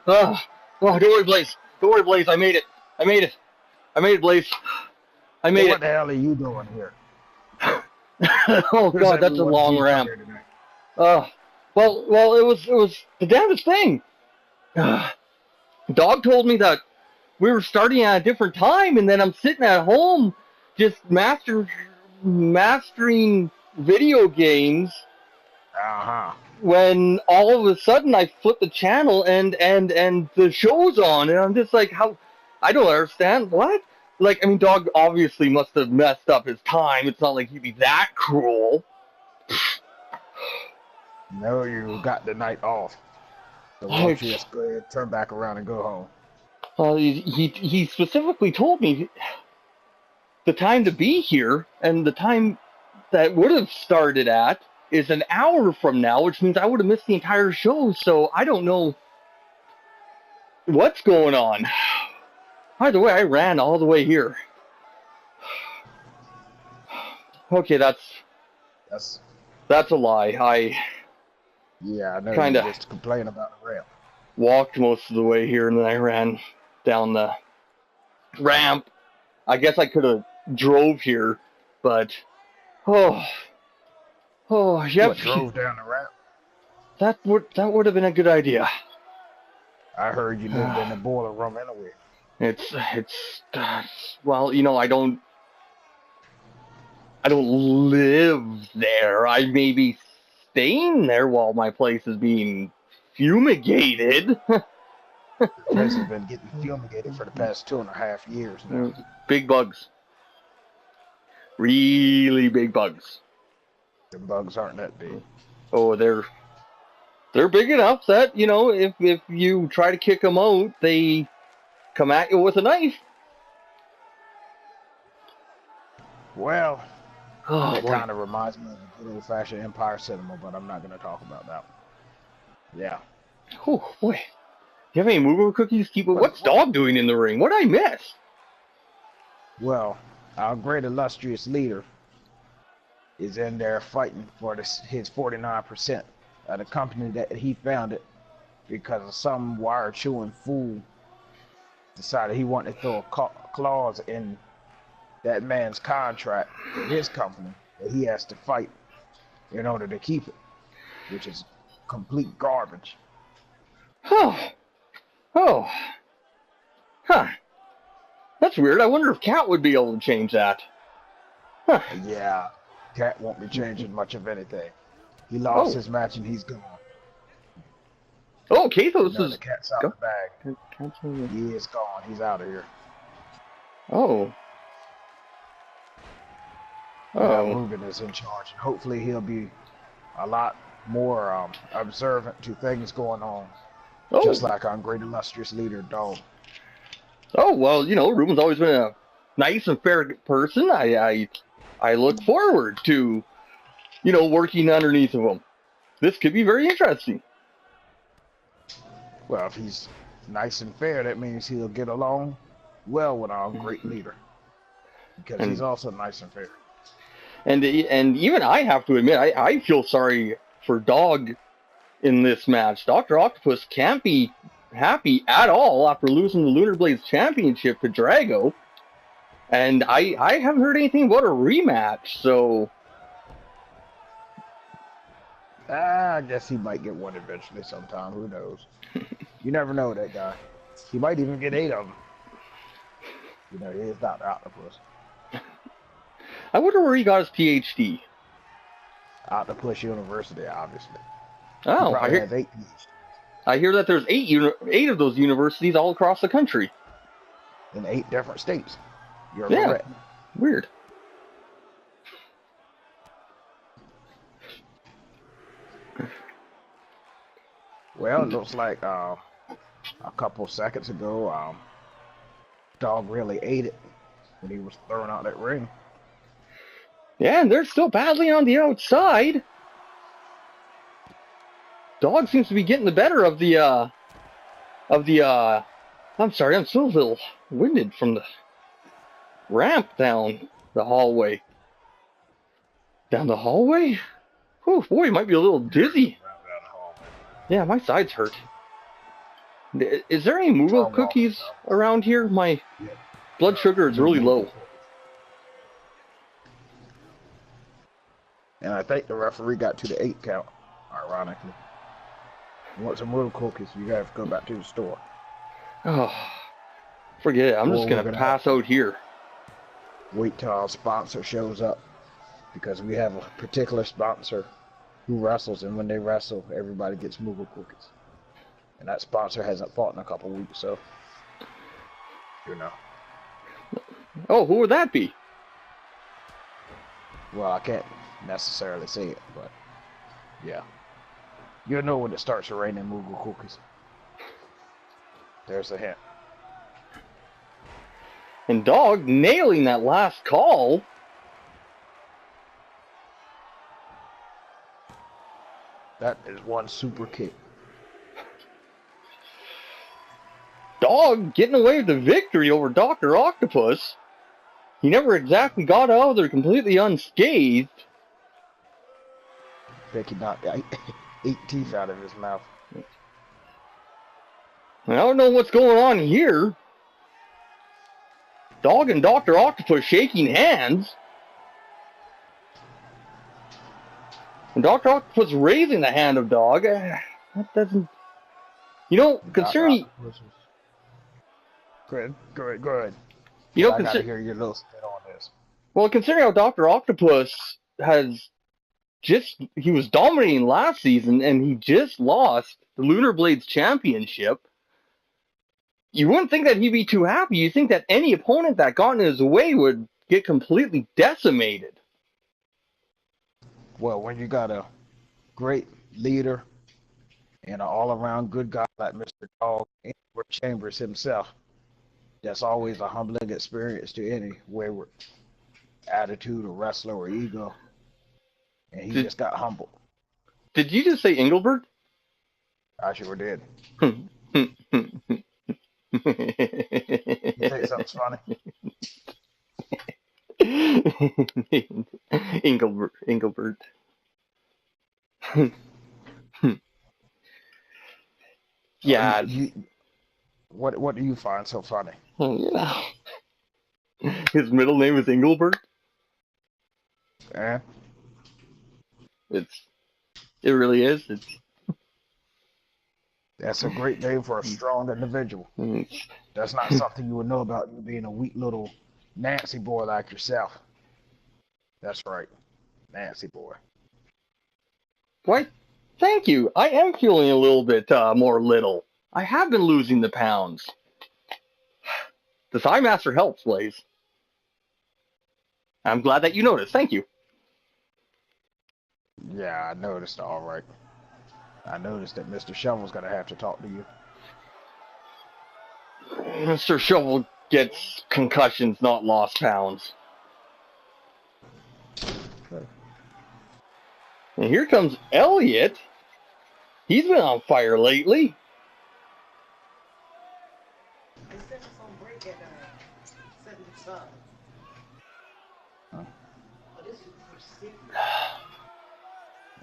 Oh, don't worry, Blaze. Don't worry, Blaze. I made it. I made it. I made it, Blaze. I made What it. the hell are you doing here? Oh Who's God, that's a everyone long keep ramp. here tonight? Well, it was the damnedest thing. Dog told me that we were starting at a different time, and then I'm sitting at home just mastering video games. When all of a sudden I flip the channel and the show's on, and I'm just like, how? I don't understand. What? Like, I mean, Dog obviously must have messed up his time. It's not like he'd be that cruel. No, you got the night off. So why don't you just go ahead, turn back around and go home? Well, he specifically told me the time to be here, and the time that would have started at is an hour from now, which means I would have missed the entire show, so I don't know what's going on. Either way, I ran all the way here. Okay, that's a lie. Yeah, I know kinda you just complain about the ramp. Walked most of the way here, and then I ran down the ramp. I guess I could have drove here, but yeah. What, drove down the ramp? That would have been a good idea. I heard you lived in the boiler room anyway. It's well, you know, I don't live there. I may be staying there while my place is being fumigated. The place has been getting fumigated for the past 2.5 years now. Big bugs. Really big bugs. The bugs aren't that big. Oh, they're big enough that, you know, if you try to kick them out, they come at you with a knife. Well, that boy. kind of reminds me of a good old-fashioned Empire Cinema, but I'm not going to talk about that one. Yeah. Oh, boy. You have any mover cookies? What's Dog doing in the ring? What did I miss? Well, our great illustrious leader is in there fighting for his 49% of the company that he founded because some wire-chewing fool decided he wanted to throw a clause in that man's contract for his company that he has to fight in order to keep it, which is complete garbage. Oh. Huh. That's weird. I wonder if Cat would be able to change that. Huh. Yeah, Cat won't be changing much of anything. He lost his match and he's gone. Oh, Kathos is... The cat's out of the bag. He is gone. He's out of here. Oh. Ruben is in charge, and hopefully he'll be a lot more observant to things going on. Just like our great illustrious leader, Dog. Oh, well, you know, Ruben's always been a nice and fair person. I look forward to, you know, working underneath of him. This could be very interesting. Well, if he's nice and fair, that means he'll get along well with our great leader. Because he's also nice and fair. And even I have to admit, I feel sorry for Dog in this match. Dr. Octopus can't be happy at all after losing the LunarBlades championship to Drago. And I haven't heard anything about a rematch, so... I guess he might get one eventually sometime. Who knows? You never know that guy. He might even get 8 of them. You know, he is Dr. Octopus. I wonder where he got his PhD. Octopus University, obviously. Oh, I hear 8 PhDs. I hear that there's 8 of those universities all across the country. In 8 different states. You're correct. Weird. Well, it looks like a couple seconds ago, Dog really ate it when he was throwing out that ring. Yeah, and they're still battling on the outside. Dog seems to be getting the better of the I'm sorry, I'm still a little winded from the ramp down the hallway. Down the hallway? Whew, boy, you might be a little dizzy. Right down the hall. Yeah, my sides hurt. Is there any Moogle cookies around here? My blood sugar is really low. And I think the referee got to the 8 count, ironically. You want some Moogle cookies, you have to go back to the store. Oh, forget it. I'm just going to pass out here. Wait till our sponsor shows up, because we have a particular sponsor who wrestles, and when they wrestle, everybody gets Moogle cookies. And that sponsor hasn't fought in a couple weeks, so, you know. Oh, who would that be? Well, I can't necessarily say it, but yeah. You'll know when it starts to rain in Moogle cookies. There's a hint. And Dog nailing that last call. That is one super kick. Dog getting away with the victory over Dr. Octopus. He never exactly got out of there completely unscathed. I think he knocked 8 teeth out of his mouth. I don't know what's going on here. Dog and Dr. Octopus shaking hands. And Dr. Octopus raising the hand of Dog. That doesn't... You know, considering... Good. You know, I gotta hear your little spit on this. Well, considering how Dr. Octopus has just... He was dominating last season, and he just lost the LunarBlades championship. You wouldn't think that he'd be too happy. You think that any opponent that got in his way would get completely decimated. Well, when you got a great leader and an all-around good guy like Mr. Dog, Engelbert Chambers himself, that's always a humbling experience to any wayward attitude or wrestler or ego. And he just got humbled. Did you just say Engelbert? I sure did. You think something's funny? Engelbert. Yeah. What do you find so funny? Yeah. His middle name is Engelbert. Eh? It really is. That's a great name for a strong individual. That's not something you would know about you being a weak little Nancy boy like yourself. That's right. Nancy boy. Why, thank you. I am feeling a little bit more little. I have been losing the pounds. The Thigh Master helps, Blaze. I'm glad that you noticed. Thank you. Yeah, I noticed, all right. I noticed that Mr. Shovel's going to have to talk to you. Mr. Shovel gets concussions, not lost pounds. And here comes Elliot. He's been on fire lately.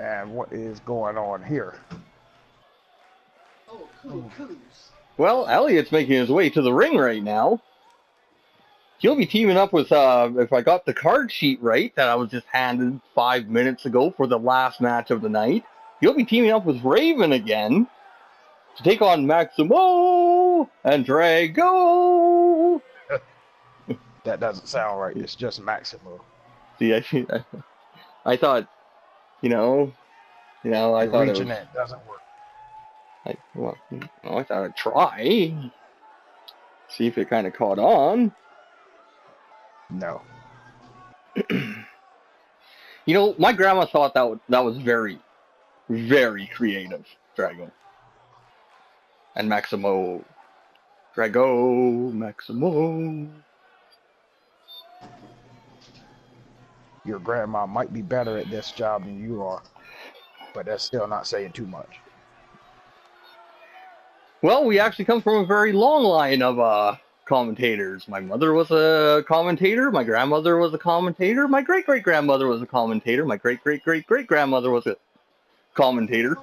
And what is going on here? Well, Elliot's making his way to the ring right now. He'll be teaming up with, if I got the card sheet right, that I was just handed 5 minutes ago for the last match of the night. He'll be teaming up with Raven again to take on Maximo and Drago. That doesn't sound right. It's just Maximo. See, I thought, I thought reaching it doesn't work. I thought I'd try. See if it kind of caught on. No. My grandma thought that was very, very creative, Drago. And Maximo. Drago, Maximo. Your grandma might be better at this job than you are, but that's still not saying too much. Well, we actually come from a very long line of commentators. My mother was a commentator. My grandmother was a commentator. My great-great-grandmother was a commentator. My great-great-great-great-grandmother was a commentator.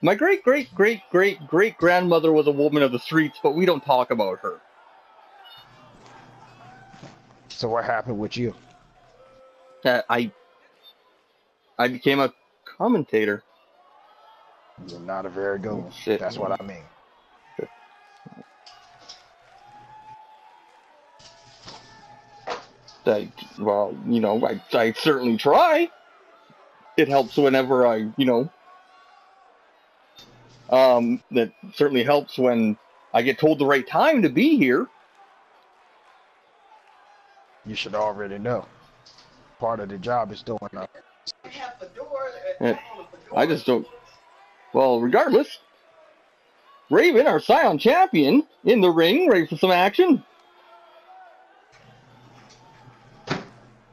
My great-great-great-great-great-grandmother was a woman of the streets, but we don't talk about her. So what happened with you? I became a commentator. You're not a very good one. Shit. That's what I mean. Well, you know, I certainly try. It helps whenever that certainly helps when I get told the right time to be here. You should already know. Part of the job is doing that. I just don't. Well, regardless, Raven, our Scion champion, in the ring, ready for some action.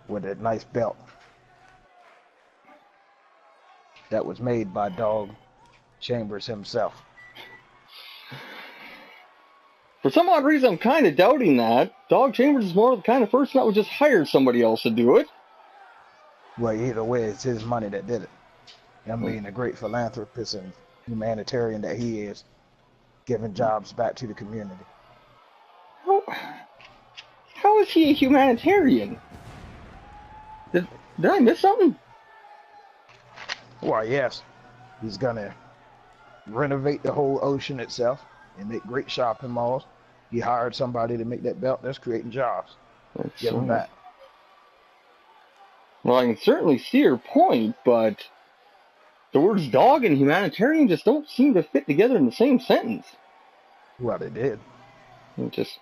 With a nice belt that was made by Dog Chambers himself. For some odd reason, I'm kind of doubting that. Dog Chambers is more the kind of person that would just hire somebody else to do it. Well, either way, it's his money that did it. Him being a great philanthropist and humanitarian that he is, giving jobs back to the community. How is he a humanitarian? Did I miss something? Why, yes. He's gonna renovate the whole ocean itself and make great shopping malls. He hired somebody to make that belt that's creating jobs. Give him that. Well, I can certainly see your point, but the words dog and humanitarian just don't seem to fit together in the same sentence. Well, they did. It just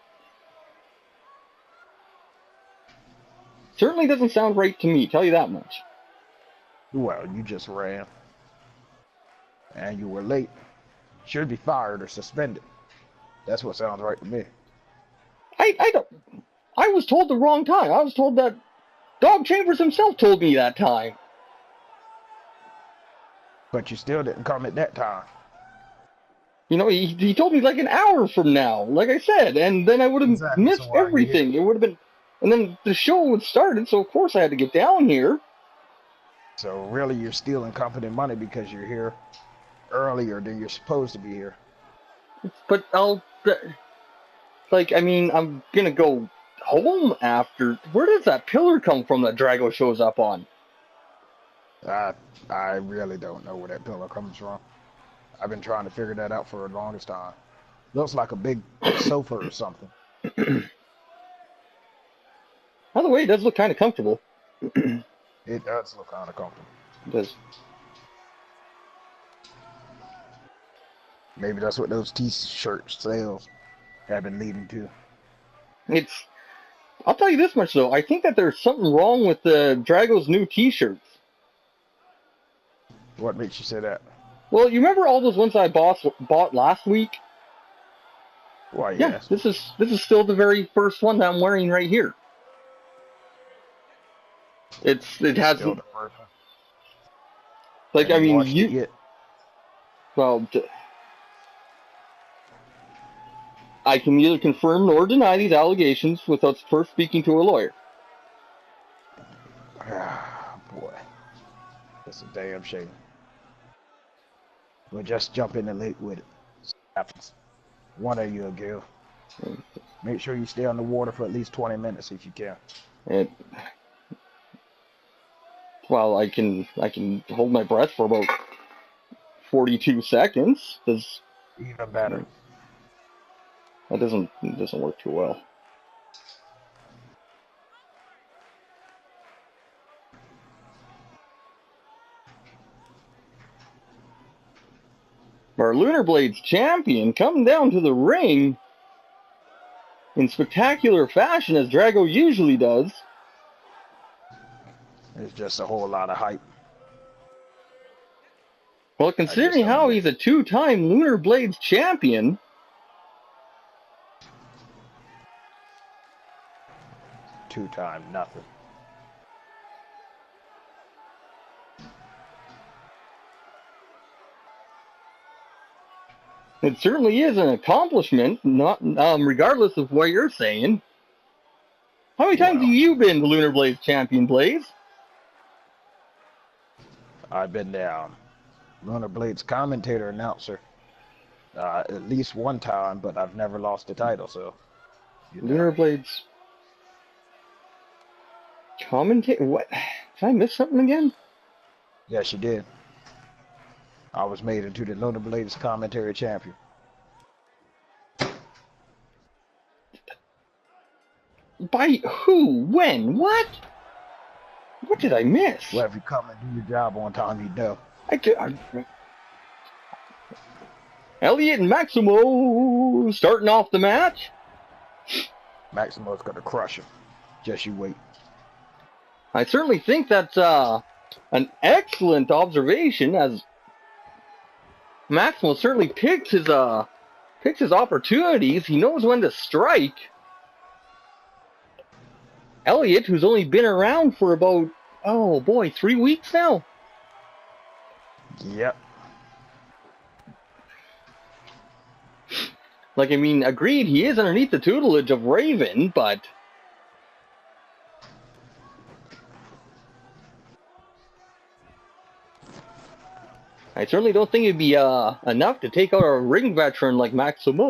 certainly doesn't sound right to me, tell you that much. Well, you just ran. And you were late. Should be fired or suspended. That's what sounds right to me. I was told the wrong time. I was told that Dog Chambers himself told me that time. But you still didn't come at that time. You know, he told me like an hour from now, like I said, and then I would have missed everything. It would have been, and then the show would started, so of course I had to get down here. So really you're stealing company money because you're here earlier than you're supposed to be here. But I'm gonna go home after. Where does that pillar come from that Drago shows up on? I really don't know where that pillar comes from. I've been trying to figure that out for the longest time. Looks like a big sofa or something. By the way, it does look kind of comfortable. It does look kind of comfortable. It does. Maybe that's what those t-shirt sales have been leading to. I'll tell you this much though. I think that there's something wrong with the Drago's new t-shirts. What makes you say that? Well, you remember all those ones I bought last week? Why, yes. Yeah, this is still the very first one that I'm wearing right here. It has still the first one. Like, I mean, well, I can neither confirm nor deny these allegations without first speaking to a lawyer. Ah, boy. That's a damn shame. We'll just jump in the lake with it. Happens. One of you will give. Make sure you stay on the water for at least 20 minutes if you can. Well, I can hold my breath for about 42 seconds. Even better. That doesn't work too well. Our LunarBlades champion coming down to the ring in spectacular fashion as Drago usually does. It's just a whole lot of hype. Well, considering how he's a two-time LunarBlades champion, two-time nothing. It certainly is an accomplishment, not regardless of what you're saying. How many times have Well, you been the LunarBlades champion, Blaze? I've been the LunarBlades commentator announcer at least one time, but I've never lost the title, so you know. LunarBlades commentator? What? Did I miss something again? Yes, you did. I was made into the LunarBlades commentary champion. By who? When? What? What did I miss? Well, if you come and do your job on time, you know. Elliot and Maximo starting off the match. Maximo's gonna crush him. Just you wait. I certainly think that's an excellent observation, as Maximo certainly picks his opportunities. He knows when to strike. Elliot, who's only been around for about, 3 weeks now. Yep. Like, I mean, agreed, he is underneath the tutelage of Raven, but I certainly don't think it'd be enough to take out a ring veteran like Maximo.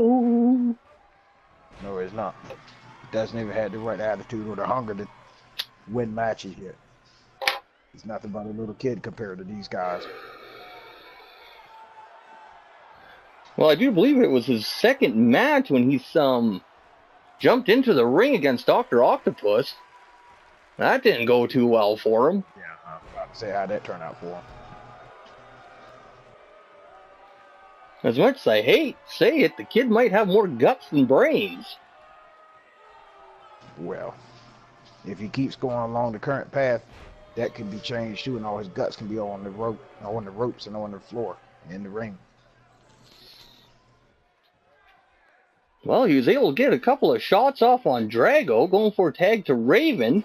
No, it's not. Doesn't even have the right attitude or the hunger to win matches yet. He's nothing but a little kid compared to these guys. Well, I do believe it was his second match when he's jumped into the ring against Dr. Octopus. That didn't go too well for him. Yeah, I'm about to say how that turned out for him. As much as I hate to say it, the kid might have more guts than brains. Well, if he keeps going along the current path, that can be changed too, and all his guts can be on the ropes and on the floor in the ring. Well, he was able to get a couple of shots off on Drago, going for a tag to Raven.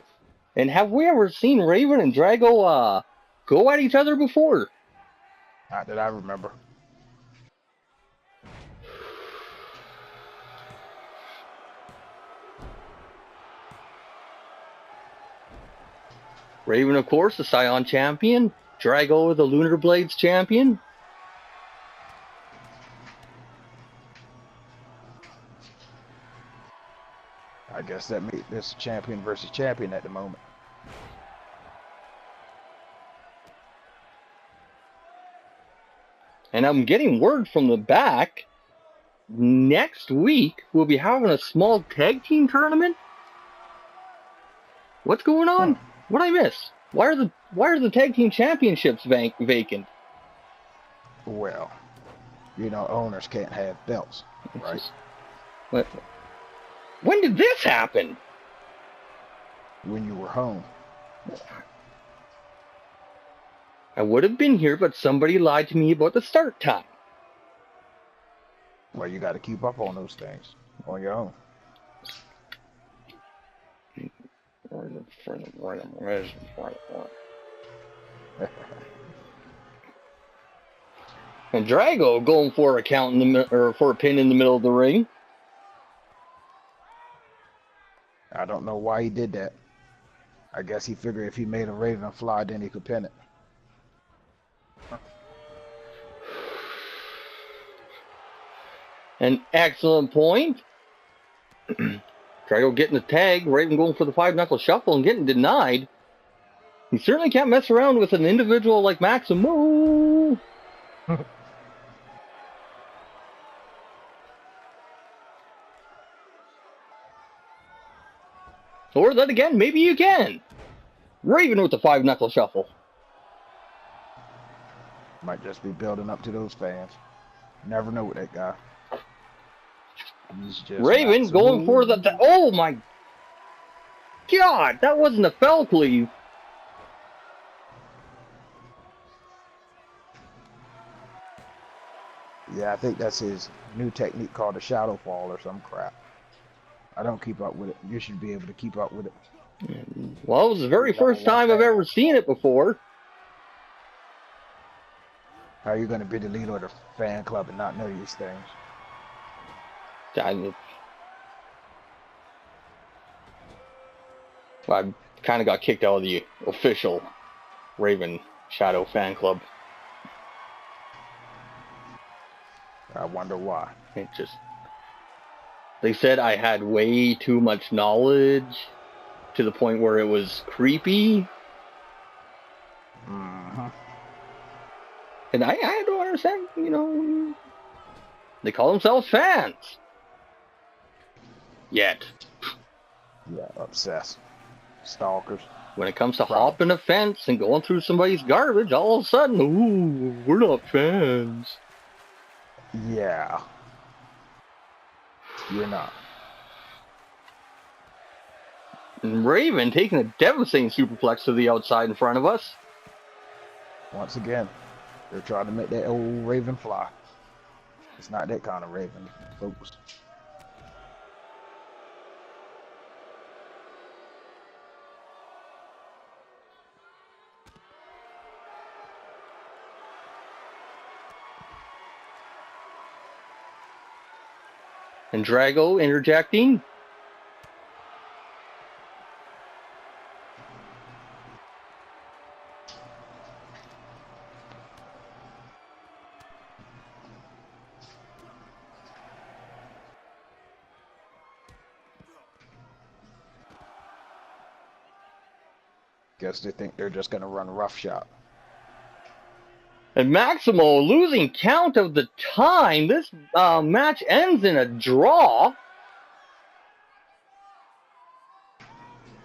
And have we ever seen Raven and Drago go at each other before? Not that I remember. Raven, of course, the Scion champion. Drago, the LunarBlades champion. I guess that makes this champion versus champion at the moment. And I'm getting word from the back. Next week, we'll be having a small tag team tournament. What's going on? What did I miss? Why are the tag team championships vacant? Well, you know, owners can't have belts, right? What? When did this happen? When you were home. I would have been here, but somebody lied to me about the start time. Well, you got to keep up on those things on your own. And Drago going for a count or for a pin in the middle of the ring. I don't know why he did that. I guess he figured if he made a Raven fly, then he could pin it. An excellent point. Drago getting the tag, Raven going for the 5-knuckle shuffle and getting denied. He certainly can't mess around with an individual like Maximo. Or then again, maybe you can. Raven with the 5-knuckle shuffle. Might just be building up to those fans. Never know with that guy. He's just Raven going for the oh my God, that wasn't a fell cleave. Yeah, I think that's his new technique called a shadow fall or some crap. I don't keep up with it. You should be able to keep up with it. Well, it was the very first time I've ever seen it before. How are you going to be the leader of the fan club and not know these things? I kind of got kicked out of the official Raven Shadow fan club. I wonder why. It just... They said I had way too much knowledge to the point where it was creepy. Mm-hmm. And I don't understand, you know. They call themselves fans. Yet. Yeah, obsessed. Stalkers. When it comes to hopping a fence and going through somebody's garbage, all of a sudden, ooh, we're not fans. Yeah. You're not. And Raven taking a devastating superplex to the outside in front of us. Once again, they're trying to make that old Raven fly. It's not that kind of Raven, folks. And Drago interjecting. Guess they think they're just going to run roughshod. And Maximo losing count of the time. This match ends in a draw.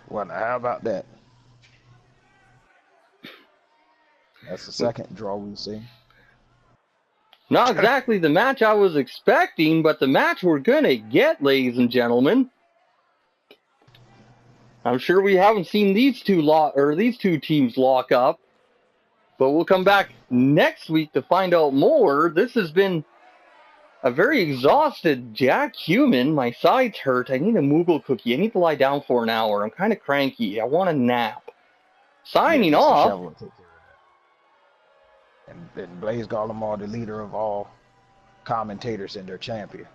Well, now how about that? That's the second draw we've seen. Not exactly the match I was expecting, but the match we're going to get, ladies and gentlemen. I'm sure we haven't seen these two teams lock up, but we'll come back next week to find out more. This has been a very exhausted Jack Human. My sides hurt. I need a Moogle cookie. I need to lie down for an hour. I'm kind of cranky. I want a nap. Signing off. And Blaze Garlemald, the leader of all commentators and their champion.